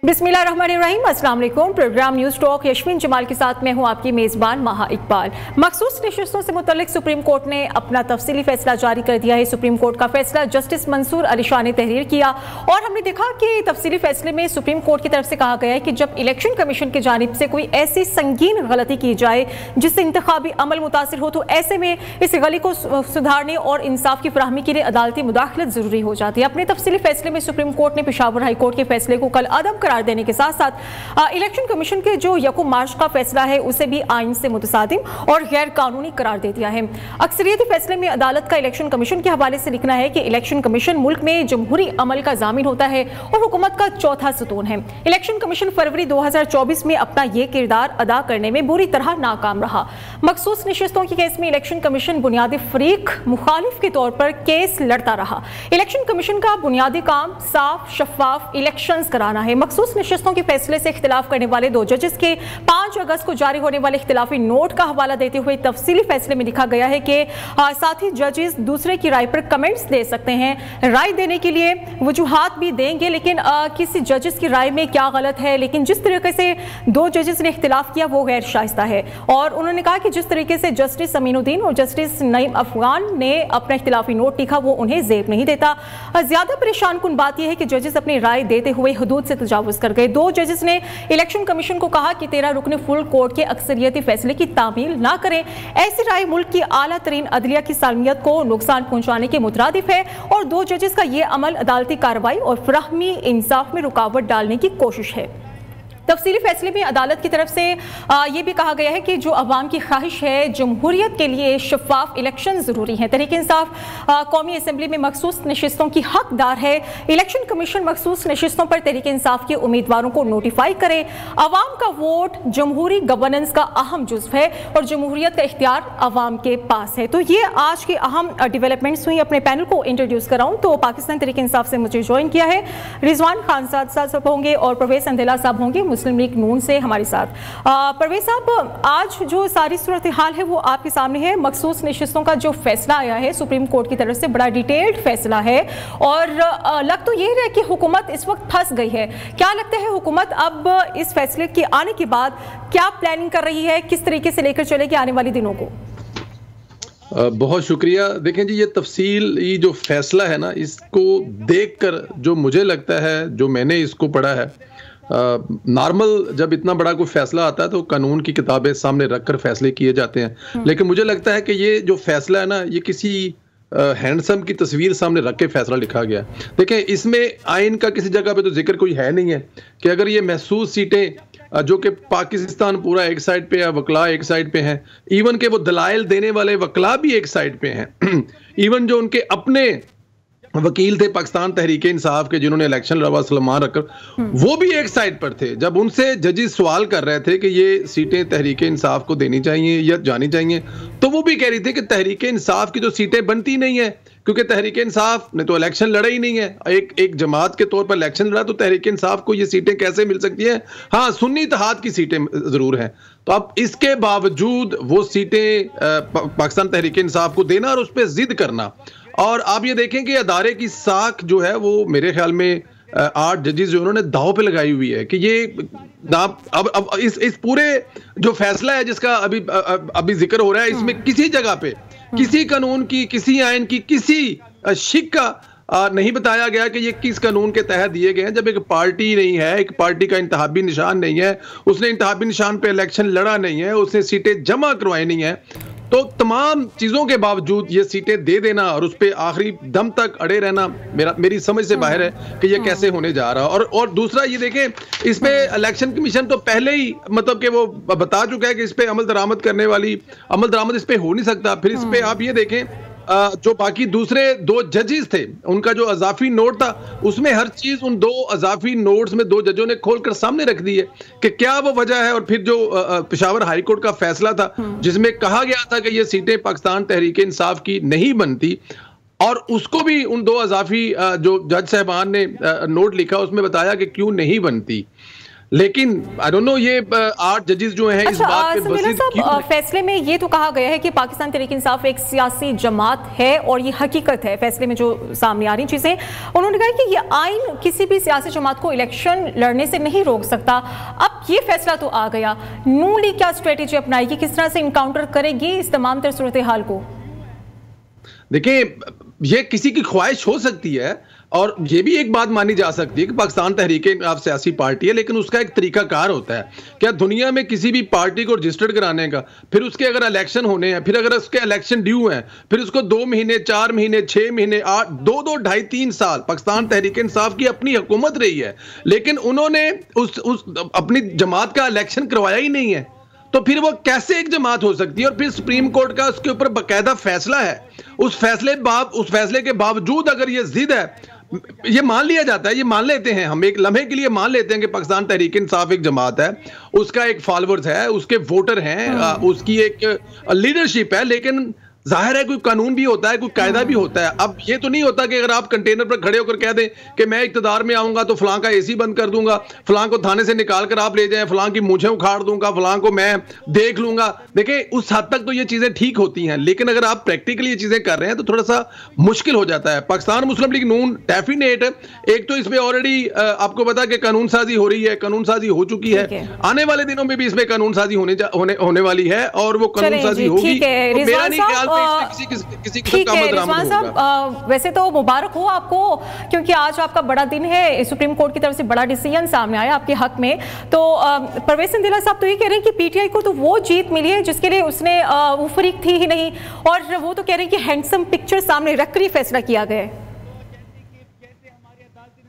बिस्मिल्लाहिर्रहमानिर्रहीम, अस्सलाम वालेकुम। प्रोग्राम न्यूज़ टॉक यशमीन जमाल के साथ मैं हूं आपकी मेज़बान महा इकबाल। मखसूस नशिस्तों से मुतल्लिक सुप्रीम कोर्ट ने अपना तफसीली फैसला जारी कर दिया है। सुप्रीम कोर्ट का फैसला जस्टिस मंसूर अली शाह ने तहरीर किया और हमने देखा कि तफसीली फैसले में सुप्रीम कोर्ट की तरफ से कहा गया है कि जब इलेक्शन कमीशन की जानिब से कोई ऐसी संगीन गलती की जाए जिससे इंतखाबी अमल मुतासिर हो, तो ऐसे में इस गली को सुधारने और इंसाफ की फराहमी के लिए अदालती मुदाखलत जरूरी हो जाती है। अपने तफसीली फैसले में सुप्रीम कोर्ट ने पेशावर हाई कोर्ट के फैसले को कल अदम करार देने के साथ साथ इलेक्शन कमीशन के जो यकम मार्च का फैसला है उसे भी आइन से मुतसादिम और गैर कानूनी करार दे दिया है। अक्सरियती फैसले में अदालत का इलेक्शन कमीशन के हवाले से लिखना है कि इलेक्शन कमीशन मुल्क में जमहूरी अमल का जामिन होता है और हुकूमत का चौथा सतून है। इलेक्शन कमीशन फरवरी 2024 में अपना यह किरदार अदा करने में बुरी तरह नाकाम रहा। मखसूस नशिस्तों के केस में इलेक्शन कमीशन बुनियादी फरीक मुखालिफ के तौर पर केस लड़ता रहा। इलेक्शन कमीशन का बुनियादी काम साफ शफाफ इलेक्शंस कराना है। मखसूस नशिस्तों के फैसले से इख्तिलाफ करने वाले दो जजेस के 5 अगस्त को जारी होने वाले इख्तिलाफी नोट का हवाला देते हुए तफसीली फैसले में लिखा गया है कि साथ ही जजेस दूसरे की राय पर कमेंट्स दे सकते हैं। राय देने के लिए वजूहात भी देंगे, लेकिन किसी जजेस की राय में क्या गलत है, लेकिन जिस तरीके से दो जजेस ने इख्तिलाफ किया वो गैर शाइस्ता है। और उन्होंने कहा कि जिस तरीके से जस्टिस अमीनुद्दीन और जस्टिस नईम अफगान ने अपना इख्तिलाफी नोट लिखा वो उन्हें जेब नहीं देता। ज्यादा परेशान कुन बात यह है कि जजेस अपनी राय देते हुए हदूद से तजावुज कर गए। दो जजेस ने इलेक्शन कमीशन को कहा कि 13 रुकने फुल कोर्ट के अक्सरियती फैसले की तामील ना करें। ऐसी राय मुल्क की आला तरीन अदलिया की सालमियत को नुकसान पहुंचाने के मुतरादिफ है और दो जजेस का यह अमल अदालती कार्रवाई और फराहमी इंसाफ में रुकावट डालने की कोशिश है। तफसीली फैसले में अदालत की तरफ से ये भी कहा गया है कि जो अवाम की ख्वाहिश है जमहूरियत के लिए शफाफ इलेक्शन ज़रूरी है। तहरीक इंसाफ कौमी असम्बली में मखसूस नशिस्तों की हकदार है। इलेक्शन कमीशन मखसूस नशिस्तों पर तहरीक इंसाफ के उम्मीदवारों को नोटिफाई करे। अवाम का वोट जमहूरी गवर्नेंस का अहम जुज़्व है और जमहूरियत का इख्तियार अवाम के पास है। तो ये आज की अहम डेवलपमेंट्स हुई। अपने पैनल को इंट्रोड्यूस कराऊँ तो पाकिस्तान तहरीक इंसाफ से मुझे ज्वाइन किया है रिजवान खान साहब होंगे और परवेज अंदेला साहब होंगे मुस्लिम लीग नून से हमारे साथ। परवेज साहब, आज जो सारी सूरत हाल है वो आपके सामने है। मखसूस नशिस्तों का जो फैसला आया है सुप्रीम कोर्ट की तरफ से बड़ा डिटेल्ड फैसला है और लग तो यही रहा कि हुकूमत इस वक्त फंस गई है। क्या लगता है हुकूमत अब इस फैसले के आने के बाद क्या प्लानिंग कर रही है, किस तरीके से लेकर चलेगी आने वाले दिनों को? बहुत शुक्रिया। देखें जी, ये तफसील ये जो फैसला है ना, इसको देखकर जो मुझे लगता है, जो मैंने इसको पढ़ा है, नॉर्मल जब इतना बड़ा कोई फैसला आता है तो कानून की किताबें सामने रखकर फैसले किए जाते हैं, लेकिन मुझे लगता है कि ये जो फैसला है ना, ये किसी हैंडसम की तस्वीर सामने रख के फैसला लिखा गया। देखें, इसमें आइन का किसी जगह पे तो जिक्र कोई है नहीं है कि अगर ये महसूस सीटें जो कि पाकिस्तान पूरा एक साइड पे है, वकला एक साइड पे हैं, इवन के वो दलाइल देने वाले वकला भी एक साइड पे हैं, इवन जो उनके अपने वकील थे पाकिस्तान तहरीक इंसाफ के जिन्होंने इलेक्शन लड़वा सलमान रखकर, वो भी एक साइड पर थे। जब उनसे जजेस सवाल कर रहे थे कि ये सीटें तहरीक इंसाफ को देनी चाहिए या जानी चाहिए, तो वो भी कह रही थी कि तहरीक इंसाफ की जो सीटें बनती नहीं है, क्योंकि तहरीक इंसाफ ने तो इलेक्शन लड़ा ही नहीं है। एक जमात के तौर पर इलेक्शन लड़ा तो तहरीक इंसाफ को ये सीटें कैसे मिल सकती हैं? हाँ, सुन्नी इत्तेहाद की सीटें जरूर हैं। तो अब इसके बावजूद वो सीटें पाकिस्तान तहरीक इंसाफ को देना और उस पर जिद करना, और आप ये देखें कि अदारे की साख जो है वो मेरे ख्याल में 8 जजेस जो उन्होंने दाव पे लगाई हुई है कि ये अब इस पूरे जो फैसला है जिसका अभी जिक्र हो रहा है, इसमें किसी जगह पे किसी कानून की, किसी आइन की, किसी शिक का नहीं बताया गया कि ये किस कानून के तहत दिए गए हैं। जब एक पार्टी नहीं है, एक पार्टी का इंतहाबी निशान नहीं है, उसने इंतहाबी निशान पे इलेक्शन लड़ा नहीं है, उसने सीटें जमा करवाई नहीं है, तो तमाम चीजों के बावजूद ये सीटें दे देना और उस पर आखिरी दम तक अड़े रहना मेरी समझ से बाहर है कि ये कैसे होने जा रहा है। और दूसरा ये देखें, इस पे इलेक्शन कमीशन तो पहले ही मतलब कि वो बता चुका है कि इस पे अमल दरामद इस पे हो नहीं सकता। फिर इस पे आप ये देखें जो बाकी दूसरे 2 जजेस थे, उनका जो अजाफी नोट था, उसमें हर चीज उन 2 अजाफी नोट्स में 2 जजों ने खोलकर सामने रख दी है कि क्या वो वजह है। और फिर जो पेशावर हाई कोर्ट का फैसला था जिसमें कहा गया था कि ये सीटें पाकिस्तान तहरीक इंसाफ की नहीं बनती, और उसको भी उन 2 अजाफी जो जज साहबान ने नोट लिखा उसमें बताया कि क्यों नहीं बनती। लेकिन आई डोंट नो ये 8 जजेस जो हैं इस बात पे संदेला साहब, फैसले में ये तो कहा गया है कि पाकिस्तान तहरीक इंसाफ एक सियासी जमात है और ये हकीकत है। फैसले में जो सामने आ रही चीजें, उन्होंने कहा कि ये आइन किसी भी सियासी जमात को इलेक्शन लड़ने से नहीं रोक सकता। अब ये फैसला तो आ गया, नून लीग क्या स्ट्रेटेजी अपनाएगी, किस तरह से इनकाउंटर करेगी इस तमाम तर सूरत हाल को? देखिए, ये किसी की ख्वाहिश हो सकती है और ये भी एक बात मानी जा सकती है कि पाकिस्तान तहरीक इंसाफ सियासी पार्टी है, लेकिन उसका एक तरीकाकार होता है। क्या दुनिया में किसी भी पार्टी को रजिस्टर्ड कराने का, फिर उसके अगर इलेक्शन होने हैं, फिर अगर उसके इलेक्शन ड्यू हैं, फिर उसको 2 महीने 4 महीने 6 महीने 8 2 2 2.5 3 साल पाकिस्तान तहरीक इंसाफ की अपनी हुकूमत रही है, लेकिन उन्होंने उस अपनी जमात का इलेक्शन करवाया ही नहीं है, तो फिर वो कैसे एक जमात हो सकती है? और फिर सुप्रीम कोर्ट का उसके ऊपर बाकायदा फैसला है। उस फैसले के बावजूद अगर ये जिद है, ये मान लिया जाता है, ये मान लेते हैं, हम एक लम्हे के लिए मान लेते हैं कि पाकिस्तान तहरीक इंसाफ एक जमात है, उसका एक फॉलोअर्स है, उसके वोटर हैं, उसकी एक लीडरशिप है, लेकिन जाहिर है कोई कानून भी होता है, कोई कायदा भी होता है। अब ये तो नहीं होता कि अगर आप कंटेनर पर खड़े होकर कह दें कि मैं इक़्तिदार में आऊंगा तो फलां का एसी बंद कर दूंगा, फलां को थाने से निकाल कर आप ले जाएं, फलां की मूंछें उखाड़ दूंगा, फलां को मैं देख लूंगा। देखिए, उस हद तक तो ये चीजें ठीक होती हैं, लेकिन अगर आप प्रैक्टिकली ये चीजें कर रहे हैं तो थोड़ा सा मुश्किल हो जाता है। पाकिस्तान मुस्लिम लीग नून डेफिनेट, एक तो इसमें ऑलरेडी आपको पता कि कानून साजी हो रही है, कानून साजी हो चुकी है, आने वाले दिनों में भी इसमें कानून साजी होने वाली है और वो कानून साजी होगी। मेरा नहीं ख्याल ठीक है रिजवान साहब, वैसे तो मुबारक हो आपको, क्योंकि आज आपका बड़ा दिन है, सुप्रीम कोर्ट की तरफ से बड़ा डिसीजन सामने आया आपके हक में। तो परवेज संदेला साहब तो ये कह रहे हैं कि पीटीआई को तो वो जीत मिली है जिसके लिए उसने वो फरीक थी ही नहीं, और वो तो कह रहे हैं कि हैंडसम पिक्चर सामने रखकर ही फैसला किया गया है।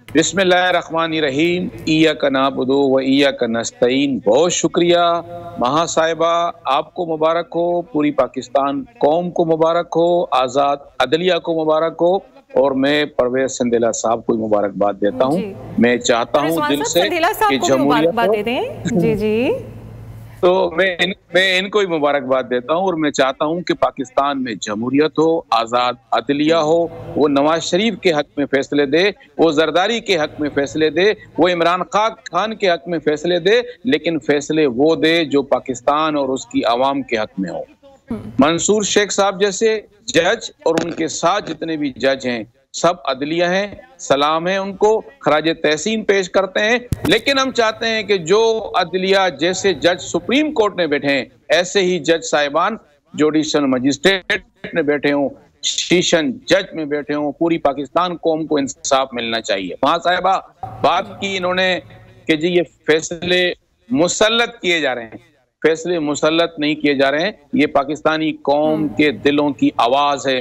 बिस्मिल्लाहिर्रहमानिर्रहीम, इय्याका नअबुदु व इय्याका नस्तईन। बहुत शुक्रिया महासाहिबा, आपको मुबारक हो, पूरी पाकिस्तान कौम को मुबारक हो, आज़ाद अदलिया को मुबारक हो, और मैं परवेज संदेला साहब को मुबारकबाद देता हूँ। मैं चाहता हूँ दिल से कि मुबारकबाद दे दें। जी जी, तो मैं इनको ही मुबारकबाद देता हूँ, और मैं चाहता हूँ कि पाकिस्तान में जमहूरियत हो, आज़ाद अदलिया हो, वो नवाज शरीफ के हक में फैसले दे, वो जरदारी के हक में फैसले दे, वो इमरान खान के हक में फैसले दे, लेकिन फैसले वो दे जो पाकिस्तान और उसकी आवाम के हक में हो। मंसूर शेख साहब जैसे जज और उनके साथ जितने भी जज हैं सब अदलिया हैं, सलाम है उनको, खराज तहसीन पेश करते हैं। लेकिन हम चाहते हैं कि जो अदलिया जैसे जज सुप्रीम कोर्ट में बैठे हैं, ऐसे ही जज साहिबान जुडिशल मजिस्ट्रेट में बैठे हों, सेशन जज में बैठे हों, पूरी पाकिस्तान कौम को इंसाफ मिलना चाहिए। वहां साहिबा बात की इन्होंने कि जी ये फैसले मुसल्लत किए जा रहे हैं, फैसले मुसल्लत नहीं किए जा रहे हैं, ये पाकिस्तानी कौम के दिलों की आवाज है।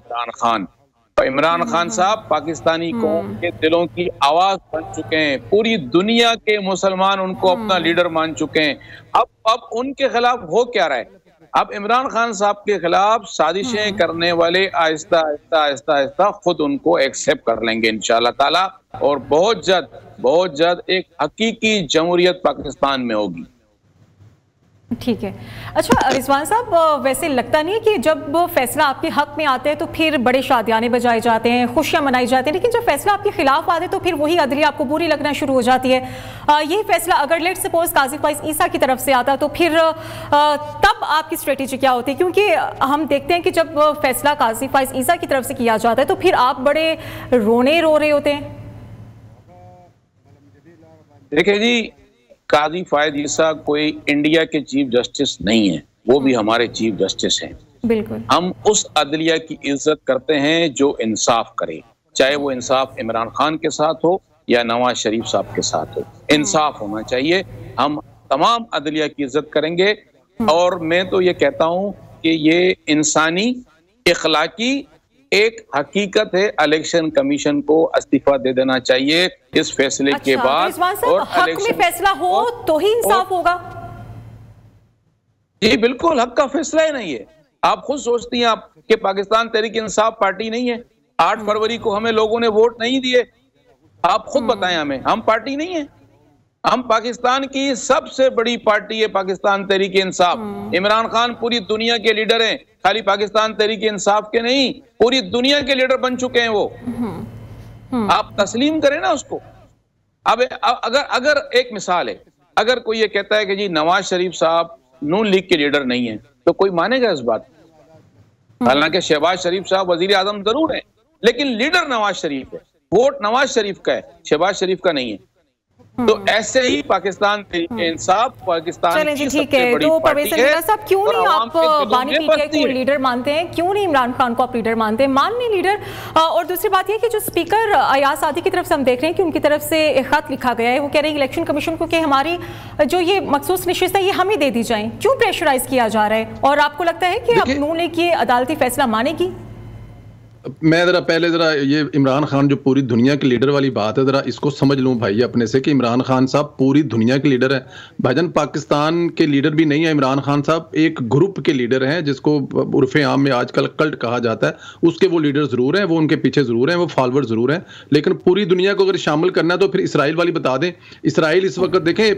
इमरान खान साहब पाकिस्तानी कौम के दिलों की आवाज बन चुके हैं, पूरी दुनिया के मुसलमान उनको अपना लीडर मान चुके हैं। अब उनके खिलाफ हो क्या रहा है? अब इमरान खान साहब के खिलाफ साजिशें करने वाले आहिस्ता आहिस्ता आहिस्ता आहिस्ता खुद उनको एक्सेप्ट कर लेंगे इंशाअल्लाह ताला, और बहुत जल्द एक हकीकी जमहूरियत पाकिस्तान में होगी। ठीक है। अच्छा रिजवान साहब, वैसे लगता नहीं है कि जब फैसला आपके हक में आते हैं तो फिर बड़े शादियाने बजाए जाते हैं, खुशियां मनाई जाती हैं, लेकिन जब फैसला आपके खिलाफ आते हैं तो फिर वही अदलिया आपको बुरी लगना शुरू हो जाती है। यही फैसला अगर लेट सपोज काजी फाइज ईसा की तरफ से आता तो फिर तब आपकी स्ट्रेटेजी क्या होती है? क्योंकि हम देखते हैं कि जब फैसला काजी फाइज ईसा की तरफ से किया जाता है तो फिर आप बड़े रो रहे होते हैं। देखिए जी, काजी फायद ईसा कोई इंडिया के चीफ जस्टिस नहीं है, वो भी हमारे चीफ जस्टिस हैं। बिल्कुल, हम उस अदलिया की इज्जत करते हैं जो इंसाफ करे, चाहे वो इंसाफ इमरान खान के साथ हो या नवाज शरीफ साहब के साथ हो, इंसाफ होना चाहिए। हम तमाम अदलिया की इज्जत करेंगे, और मैं तो ये कहता हूँ कि ये इंसानी इखलाकी एक हकीकत है, इलेक्शन कमीशन को इस्तीफा दे देना चाहिए इस फैसले के बाद। और हक में फैसला हो तो ही इंसाफ होगा। जी बिल्कुल, हक का फैसला ही नहीं है। आप खुद सोचती हैं आप कि पाकिस्तान तहरीक इंसाफ पार्टी नहीं है? 8 फरवरी को हमें लोगों ने वोट नहीं दिए, आप खुद बताएं हमें, हम पार्टी नहीं है? हम पाकिस्तान की सबसे बड़ी पार्टी है पाकिस्तान तहरीक इंसाफ। इमरान खान पूरी दुनिया के लीडर हैं, खाली पाकिस्तान तहरीक इंसाफ के नहीं, पूरी दुनिया के लीडर बन चुके हैं वो। आप तस्लीम करें ना उसको। अब अगर एक मिसाल है, अगर कोई ये कहता है कि जी नवाज शरीफ साहब नून लीग के लीडर नहीं है, तो कोई मानेगा इस बात? हालांकि शहबाज शरीफ साहब वजीर आजम जरूर है, लेकिन लीडर नवाज शरीफ है, वोट नवाज शरीफ का है, शहबाज शरीफ का नहीं है। तो ऐसे ही पाकिस्तान तहरीके इंसाफ पाकिस्तान की सबसे बड़ी पार्टी है। साहब, क्यों नहीं आप बानी पीटीआई को लीडर मानते हैं? क्यों नहीं इमरान खान को आप लीडर मानते हैं? मान नहीं लीडर। और दूसरी बात यह कि जो स्पीकर अयाज सादी की तरफ से हम देख रहे हैं कि उनकी तरफ से एक खत लिखा गया है, वो कह रहे हैं इलेक्शन कमीशन को कि हमारी जो ये मखसूस नशिस्त है ये हमें दे दी जाए। क्यों प्रेशराइज किया जा रहा है? और आपको लगता है कि अब नून लीग ये अदालती फैसला मानेगी? मैं पहले ये इमरान खान जो पूरी दुनिया के लीडर वाली बात है, इसको समझ लूं भाई अपने से कि इमरान खान साहब पूरी दुनिया के लीडर हैं। भाईजान पाकिस्तान के लीडर भी नहीं है इमरान खान साहब, एक ग्रुप के लीडर हैं जिसको उर्फे आम में आजकल कल्ट कहा जाता है, उसके वो लीडर जरूर हैं, वो उनके पीछे जरूर हैं, वो फॉलोअर जरूर हैं, लेकिन पूरी दुनिया को अगर शामिल करना है तो फिर इसराइल वाली बता दें। इसराइल इस वक्त देखें,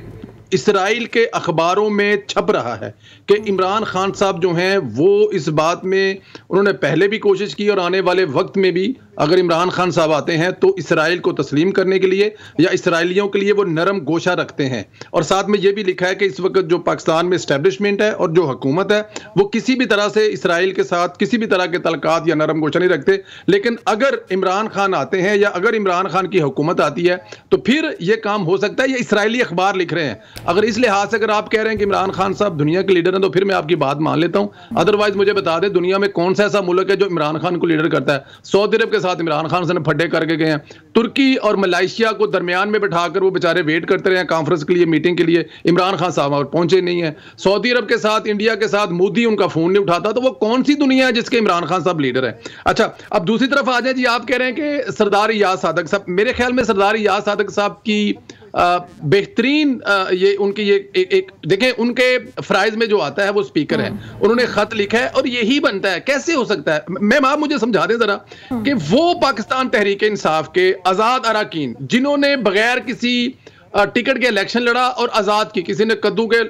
इसराइल के अखबारों में छप रहा है कि इमरान खान साहब जो हैं वो इस बात में उन्होंने पहले भी कोशिश की और आने वाले वक्त में भी अगर इमरान खान साहब आते हैं तो इसराइल को तस्लीम करने के लिए या इसराइलियों के लिए वो नरम गोशा रखते हैं। और साथ में ये भी लिखा है कि इस वक्त जो पाकिस्तान में इस्टेब्लिशमेंट है और जो हुकूमत है वो किसी भी तरह से इसराइल के साथ किसी भी तरह के तलकात या नरम गोशा नहीं रखते। लेकिन अगर इमरान खान आते हैं या अगर इमरान खान की हुकूमत आती है तो फिर ये काम हो सकता है। ये इसराइली अखबार लिख रहे हैं। अगर इस लिहाज से अगर आप कह रहे हैं कि इमरान खान साहब दुनिया के लीडर हैं तो फिर मैं आपकी बात मान लेता हूं। अदरवाइज मुझे बता दें दुनिया में कौन सा ऐसा मुल्क है जो इमरान खान को लीडर करता है? सऊदी अरब के साथ इमरान खान से फड्डे करके गए हैं, तुर्की और मलेशिया को दरमियान में बिठाकर वो बेचारे वेट करते रहे कॉन्फ्रेंस के लिए, मीटिंग के लिए, इमरान खान साहब और पहुंचे नहीं है। सऊदी अरब के साथ इंडिया के साथ मोदी उनका फोन नहीं उठाता, तो वो कौन सी दुनिया है जिसके इमरान खान साहब लीडर है? अच्छा, अब दूसरी तरफ आ जाए जी, आप कह रहे हैं कि सरदार इयाज सादक साहब, मेरे ख्याल में सरदार इयाज सादक साहब की बेहतरीन ये उनकी ये एक देखें, उनके फ्राइज में जो आता है वो स्पीकर है, उन्होंने खत लिखा है और यही बनता है। कैसे हो सकता है? मैम आप मुझे समझा दें जरा कि वो पाकिस्तान तहरीक इंसाफ के आजाद अरकान जिन्होंने बगैर किसी टिकट के इलेक्शन लड़ा और आजाद की, किसी ने कद्दू के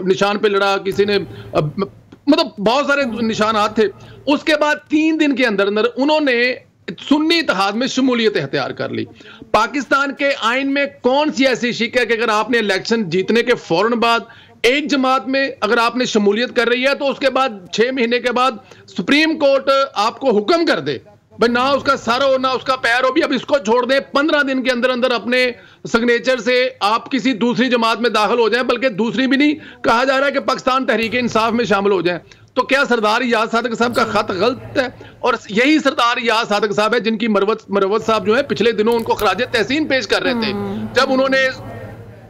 निशान पे लड़ा, किसी ने मतलब बहुत सारे निशानात थे, उसके बाद 3 दिन के अंदर अंदर उन्होंने सुन्नी इत्तेहाद में शमूलियत इख्तियार कर ली। पाकिस्तान के आइन में कौन सी ऐसी शिक है कि अगर आपने इलेक्शन जीतने के फौरन बाद एक जमात में अगर आपने शमूलियत कर रही है तो उसके बाद 6 महीने के बाद सुप्रीम कोर्ट आपको हुक्म कर दे भाई ना उसका सर हो ना उसका पैर हो, भी अब इसको छोड़ दें, 15 दिन के अंदर अंदर अपने सिग्नेचर से आप किसी दूसरी जमात में दाखिल हो जाएं, बल्कि दूसरी भी नहीं, कहा जा रहा है कि पाकिस्तान तहरीक इंसाफ में शामिल हो जाएं। तो क्या सरदार इयाज सादक साहब का खत गलत है? और यही सरदार इयाज सादक साहब है जिनकी मरवत साहब जो है पिछले दिनों उनको खराज तहसीन पेश कर रहे थे जब उन्होंने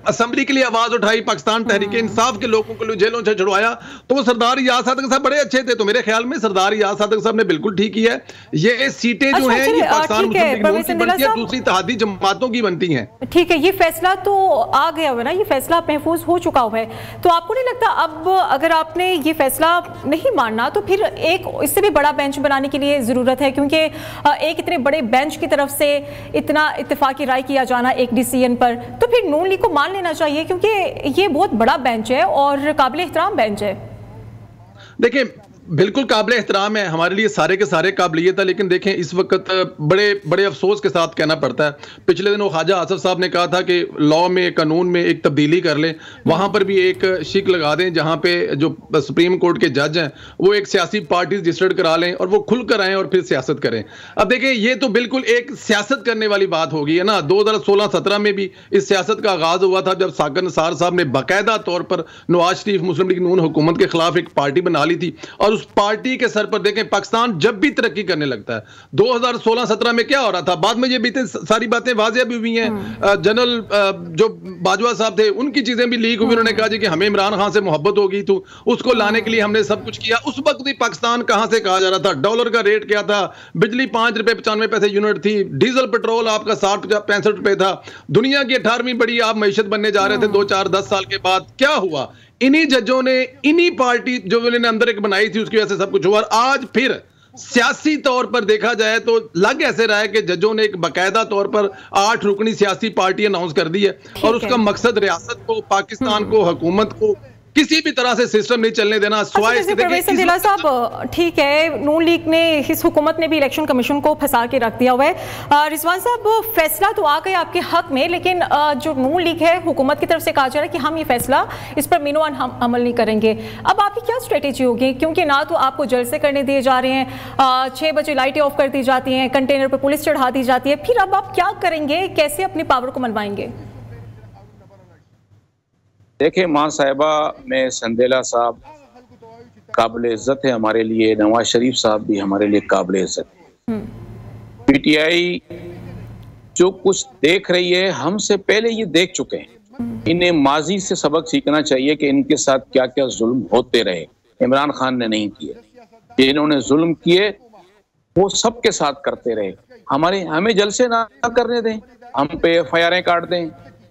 असेंबली के लिए आवाज उठाई, पाकिस्तान तहरीक इंसाफ के लोगों को जेलों से छुड़वाया, तो वो सरदार इयाज सादक साहब बड़े अच्छे थे। तो मेरे ख्याल में सरदार इयाज सादक साहब ने बिल्कुल ठीक किया है। ये सीटें जो हैं ये पाकिस्तान मुस्लिम लीग नून की बनती है, दूसरी इत्तेहादी जमातों की बनती हैं। ठीक है, ये फैसला तो आ गया हुआ ना, ये फैसला महफूज हो चुका हुआ है, तो आपको नहीं लगता अब अगर आपने ये फैसला नहीं मानना तो फिर एक इससे भी बड़ा बेंच बनाने की लिए जरूरत है? क्योंकि एक इतने बड़े बेंच की तरफ से इतना इत्तेफाकी राय किया जाना एक डिसीजन पर, तो फिर नून लीग को मान लेना चाहिए क्योंकि ये बहुत बड़ा बेंच है और काबिल एहतराम बेंच है। देखिए बिल्कुल काबिल एहतराम है, हमारे लिए सारे के सारे काबिलियत है, लेकिन देखें इस वक्त बड़े बड़े अफसोस के साथ कहना पड़ता है, पिछले दिनों ख्वाजा आसिफ साहब ने कहा था कि लॉ में कानून में एक तब्दीली कर लें, वहाँ पर भी एक शिक लगा दें जहाँ पे जो सुप्रीम कोर्ट के जज हैं वो एक सियासी पार्टी रजिस्टर्ड करा लें और वो खुल कर आएँ और फिर सियासत करें। अब देखें ये तो बिल्कुल एक सियासत करने वाली बात हो गई है ना। 2016-17 में भी इस सियासत का आगाज हुआ था जब साकिर निसार साहब ने बाकायदा तौर पर नवाज शरीफ मुस्लिम लीग नून हुकूमत के खिलाफ एक पार्टी बना ली थी और उस पार्टी के सर पर देखें पाकिस्तान जब भी तरक्की करने लगता है, 2016-17 में क्या हो रहा था, बाद में ये भी सारी बातें वाज़ेह भी हुई हैं। जनरल जो बाजवा साहब थे उनकी चीजें भी लीक हुई, उन्होंने कहा जी कि हमें इमरान खान से मोहब्बत हो गई, तो उसको लाने के लिए हमने सब कुछ किया। उस वक्त भी पाकिस्तान कहां से कहा जा रहा था, डॉलर का रेट क्या था, बिजली 5 रुपए 95 पैसे यूनिट थी, डीजल पेट्रोल आपका 60-65 रुपए था, दुनिया की 18वीं बड़ी आप मैशत बनने जा रहे थे 2-4-10 साल के बाद। क्या हुआ? इन्हीं जजों ने, इन्हीं पार्टी जो उन्होंने अंदर एक बनाई थी उसकी वजह से सब कुछ हुआ। और आज फिर सियासी तौर पर देखा जाए तो लग ऐसे रहा है कि जजों ने एक बाकायदा तौर पर 8 रुकनी सियासी पार्टी अनाउंस कर दी है और उसका मकसद रियासत को, पाकिस्तान को, हुकूमत को किसी भी तरह से सिस्टम नहीं चलने देना। साहब ठीक है, नून लीग ने, इस हुकूमत ने भी इलेक्शन कमीशन को फंसा के रख दिया हुआ है। रिजवान साहब, फैसला तो आ गया आपके हक में, लेकिन जो नून लीग है, हुकूमत की तरफ से कहा जा रहा है कि हम ये फैसला, इस पर मीनो हम अमल नहीं करेंगे। अब आपकी क्या स्ट्रेटेजी होगी? क्योंकि ना तो आपको जलसे करने दिए जा रहे हैं, 6 बजे लाइटें ऑफ कर दी जाती हैं, कंटेनर पर पुलिस चढ़ा दी जाती है, फिर अब आप क्या करेंगे? कैसे अपनी पावर को मनवाएंगे? देखिए मां साहिबा, मैं संदेला साहब काबिल इज्जत है हमारे लिए, नवाज शरीफ साहब भी हमारे लिए काबिल इज्जत है। पीटीआई जो कुछ देख रही है, हमसे पहले ये देख चुके हैं। इन्हें माजी से सबक सीखना चाहिए कि इनके साथ क्या क्या जुल्म होते रहे। इमरान खान ने नहीं किए, इन्होंने जुल्म किए वो सबके साथ करते रहे। हमें जलसे ना करने दें, हम पे FIR काट दें,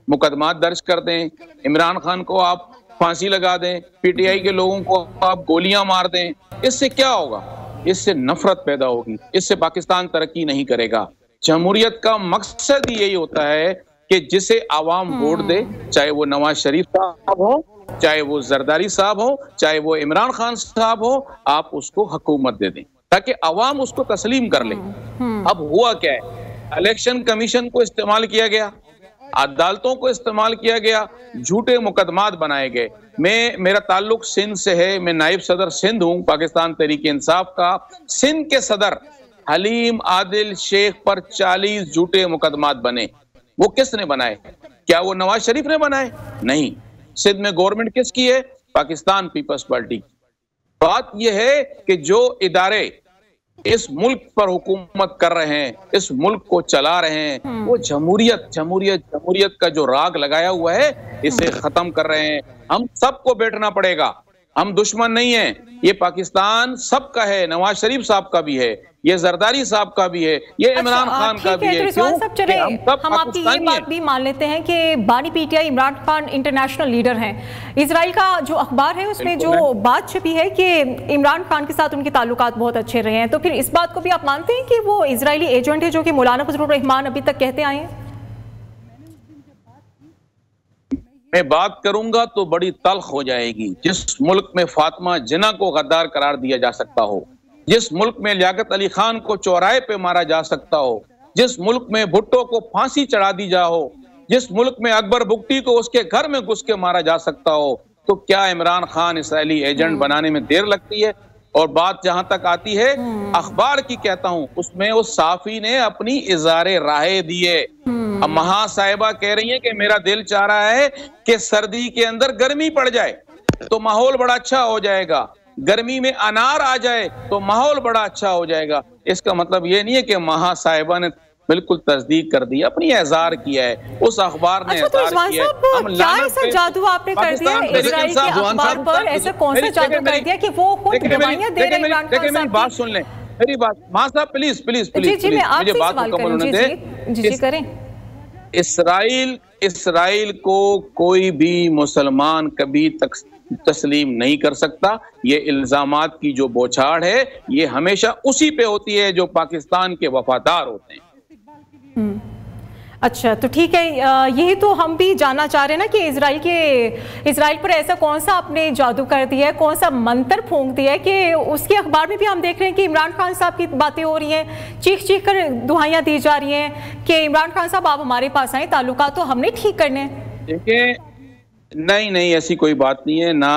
मुकदमात दर्ज कर दें, इमरान खान को आप फांसी लगा दें, पीटीआई के लोगों को आप गोलियां मार दें। इससे क्या होगा? इससे नफरत पैदा होगी, इससे पाकिस्तान तरक्की नहीं करेगा। जमहूरियत का मकसद यही होता है कि जिसे आवाम वोट दे, चाहे वो नवाज शरीफ साहब हो, चाहे वो जरदारी साहब हो, चाहे वो इमरान खान साहब हो, आप उसको हुकूमत दे दें ताकि आवाम उसको तस्लीम कर ले। अब हुआ क्या है? इलेक्शन कमीशन को इस्तेमाल किया गया, अदालतों को इस्तेमाल किया गया, झूठे मुकदमात बनाए गए। मेरा ताल्लुक सिंध से है, मैं नायब सदर सिंध हूँ पाकिस्तान तहरीक इंसाफ का। सिंध के सदर हलीम आदिल शेख पर 40 झूठे मुकदमात बने। वो किसने बनाए? क्या वो नवाज शरीफ ने बनाए? नहीं। सिंध में गवर्नमेंट किसकी है? पाकिस्तान पीपल्स पार्टी। बात यह है कि जो इदारे इस मुल्क पर हुकूमत कर रहे हैं, इस मुल्क को चला रहे हैं, वो जमहूरियत का जो राग लगाया हुआ है, इसे खत्म कर रहे हैं। हम सबको बैठना पड़ेगा, हम दुश्मन नहीं हैं। ये पाकिस्तान सबका है, नवाज शरीफ साहब का भी है, ये जरदारी साहब का भी है, ये इमरान खान का भी है। हम आपकी ये बात भी मान लेते हैं कि बानी PTI Imran Khan international leader हैं। इजराइल का जो अखबार है उसमें जो बात छपी है कि इमरान खान के साथ उनके ताल्लुकात बहुत अच्छे रहे हैं, तो फिर इस बात को भी आप मानते हैं कि वो इजरायली एजेंट है जो कि मौलाना फजलुर रहमान अभी तक कहते आए हैं? मैं बात करूंगा तो बड़ी तल्ख हो जाएगी। जिस मुल्क में फातिमा जिन्ना को गद्दार करार दिया जा सकता हो, जिस मुल्क में लियाकत अली खान को चौराहे पे मारा जा सकता हो, जिस मुल्क में भुट्टो को फांसी चढ़ा दी जा हो, जिस मुल्क में अकबर बुगटी को उसके घर में घुस के मारा जा सकता हो, तो क्या इमरान खान इसराइली एजेंट बनाने में देर लगती है? और बात जहां तक आती है अखबार की, कहता हूं उसमें उस साफी ने अपनी इज़ारे राहे दिए। अब महासाहिबा कह रही है कि मेरा दिल चाह रहा है कि सर्दी के अंदर गर्मी पड़ जाए तो माहौल बड़ा अच्छा हो जाएगा, गर्मी में अनार आ जाए तो माहौल बड़ा अच्छा हो जाएगा। इसका मतलब ये नहीं है कि महासाहिबा ने बिल्कुल तस्दीक कर दी, अपनी एजार किया है, उस अखबार ने एजार किया है। क्या ऐसा जादू आपने कर दिया इजराइल के अखबार पर? ऐसा कौन सा जादू कर दिया कि वो खुद गवाहियां दे रहे हैं इमरान खान साहब? मेरी बात सुन लें, मेरी बात मां साहब, प्लीज प्लीज प्लीज जी, मैं आपसे सवाल करूं। जी करें। इसराइल को कोई भी मुसलमान कभी तक तस्लीम नहीं कर सकता। ये इल्जामात की जो बौछार है, ये हमेशा उसी पे होती है जो पाकिस्तान के वफादार होते हैं। अच्छा, तो ठीक है, यही तो हम भी जानना चाह रहे हैं ना कि इजराइल पर ऐसा कौन सा आपने जादू कर दिया है, कौन सा मंत्र फूंक दिया है कि उसके अखबार में भी हम देख रहे हैं कि इमरान खान साहब की बातें हो रही हैं, चीख कर दुहाइयां दी जा रही हैं कि इमरान खान साहब आप हमारे पास आए, ताल्लुकात तो हमने ठीक करने हैं। देखिए, नहीं, ऐसी कोई बात नहीं है। ना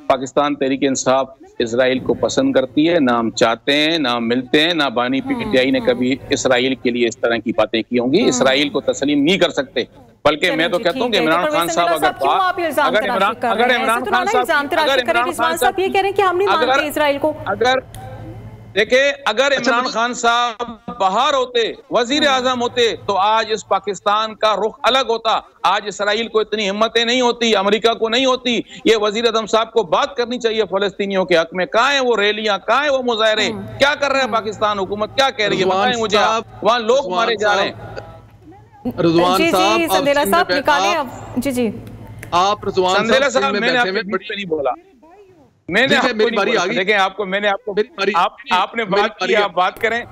पाकिस्तान तहरीक इंसाफ इजराइल को पसंद करती है, ना हम चाहते हैं, ना मिलते हैं, ना बानी पीटीआई ने कभी इसराइल के लिए इस तरह की बातें की होंगी। इसराइल को तस्लीम नहीं कर सकते, बल्कि मैं तो कहता हूँ कि इमरान खान साहब अगर इमरान खान साहब ये कह रहे हैं कि हम नहीं मानते इसराइल को, देखिए अगर इमरान खान साहब बाहर होते, वजीर आजम होते, तो आज इस पाकिस्तान का रुख अलग होता। आज इसराइल को इतनी हिम्मतें नहीं होती, अमेरिका को नहीं होती। ये वजीर आजम साहब को बात करनी चाहिए फलस्तीनियों के हक में। कहाँ है वो रैलियां, कहाँ है वो मुजाहरे, क्या कर रहे हैं पाकिस्तान हुकूमत, क्या कह रही है बताएं मुझे। वहाँ लोग मारे जा रहे हैं। रिजवान साहब निकाले अब। जी आप रिजवान साहब, मैंने नहीं बोला, मैंने मेरी बारी आ गई। देखें, आपको मैंने आपको आपने बात की, आप बात करें।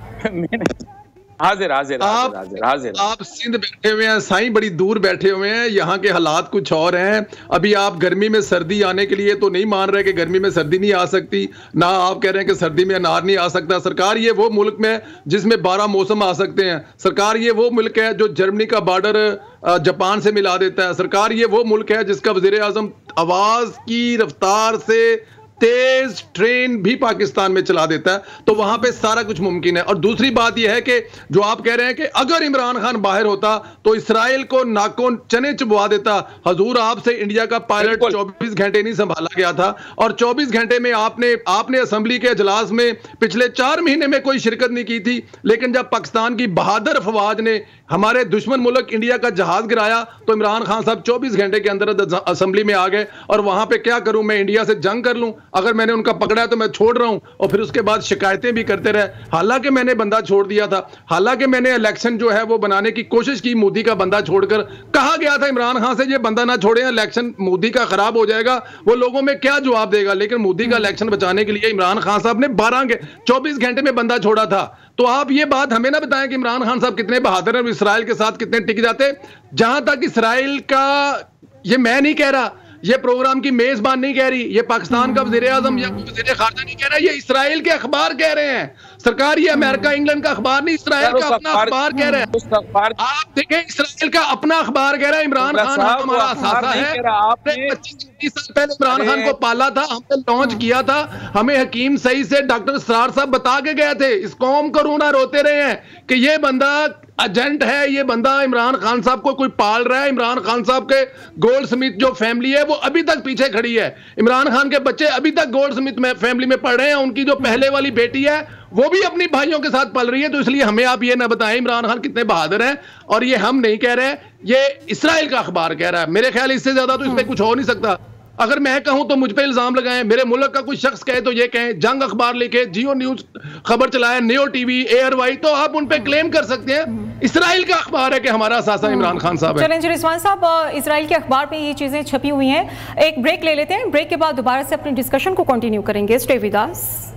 हाजिर आप सिंध बैठे हुए हैं, साईं बड़ी दूर बैठे हुए हैं, यहाँ के हालात कुछ और हैं। अभी आप गर्मी में सर्दी आने के लिए तो नहीं मान रहे कि गर्मी में सर्दी नहीं आ सकती, ना आप कह रहे हैं कि सर्दी में अनार नहीं आ सकता। सरकार ये वो मुल्क में जिसमें 12 मौसम आ सकते हैं। सरकार ये वो मुल्क है जो जर्मनी का बॉर्डर जापान से मिला देता है। सरकार ये वो मुल्क है जिसका वजीर आजम आवाज की रफ्तार से तेज ट्रेन भी पाकिस्तान में चला देता है, तो वहां पे सारा कुछ मुमकिन है। और दूसरी बात यह है कि जो आप कह रहे हैं कि अगर इमरान खान बाहर होता तो इसराइल को नाकों चने चबवा देता। हजूर, आपसे इंडिया का पायलट 24 घंटे नहीं संभाला गया था, और 24 घंटे में आपने असेंबली के इजलास में पिछले 4 महीने में कोई शिरकत नहीं की थी। लेकिन जब पाकिस्तान की बहादुर अफवाज ने हमारे दुश्मन मुल्क इंडिया का जहाज गिराया तो इमरान खान साहब 24 घंटे के अंदर असेंबली में आ गए। और वहां पे क्या करूं मैं, इंडिया से जंग कर लूं? अगर मैंने उनका पकड़ा है तो मैं छोड़ रहा हूं, और फिर उसके बाद शिकायतें भी करते रहे। हालांकि मैंने बंदा छोड़ दिया था, हालांकि मैंने इलेक्शन जो है वो बनाने की कोशिश की, मोदी का बंदा छोड़कर। कहा गया था इमरान खान से ये बंदा ना छोड़े, इलेक्शन मोदी का खराब हो जाएगा। वो लोगों में क्या जवाब देगा? लेकिन मोदी का इलेक्शन बचाने के लिए इमरान खान साहब ने 24 घंटे में बंदा छोड़ा था। तो आप ये बात हमें ना बताएं कि इमरान खान साहब कितने बहादुर हैं, इसराइल के साथ कितने टिक जाते। जहां तक इसराइल का, ये मैं नहीं कह रहा, ये प्रोग्राम की मेजबान नहीं कह रही, ये पाकिस्तान का वज़ीर आज़म या वज़ीर ख़ारजा नहीं कह रहा, ये इसराइल के अखबार कह रहे हैं। सरकार, ये अमेरिका इंग्लैंड का अखबार नहीं, इसराइल का अपना अखबार कह रहा है। आप देखें, इसराइल का अपना अखबार कह रहा है इमरान खान हमारा असासा है। आपने 25-30 साल पहले इमरान खान को पाला था, हमने लॉन्च किया था, हमें हकीम सही से डॉक्टर सरार साहब बता के गए थे। इस कौम को रोना रोते रहे हैं कि ये बंदा एजेंट है, ये बंदा इमरान खान साहब को कोई पाल रहा है। इमरान खान साहब के गोल्ड स्मिथ जो फैमिली है वो अभी तक पीछे खड़ी है। इमरान खान के बच्चे अभी तक गोल्ड स्मिथ में फैमिली में पढ़ रहे हैं। उनकी जो पहले वाली बेटी है वो भी अपनी भाइयों के साथ पल रही है। तो इसलिए हमें आप ये ना बताएं इमरान खान कितने बहादुर हैं। और ये हम नहीं कह रहे, ये इसराइल का अखबार कह रहा है। मेरे ख्याल इससे ज्यादा तो इसमें कुछ हो नहीं सकता। अगर मैं कहूं तो मुझ पे इल्जाम लगाएं, मेरे मुल्क का कोई शख्स कहे तो ये कहें, जंग अखबार लिखे, जियो न्यूज खबर चलाए, नियो टीवी, एयर वाई, तो आप उन पे क्लेम कर सकते हैं। इसराइल का अखबार है कि हमारा असासा इमरान खान साहब है। चलें रिजवान साहब, इसराइल के अखबार पे ये चीजें छपी हुई हैं। एक ब्रेक ले लेते हैं, ब्रेक के बाद दोबारा से अपनी डिस्कशन को कंटिन्यू करेंगे। Stay with us.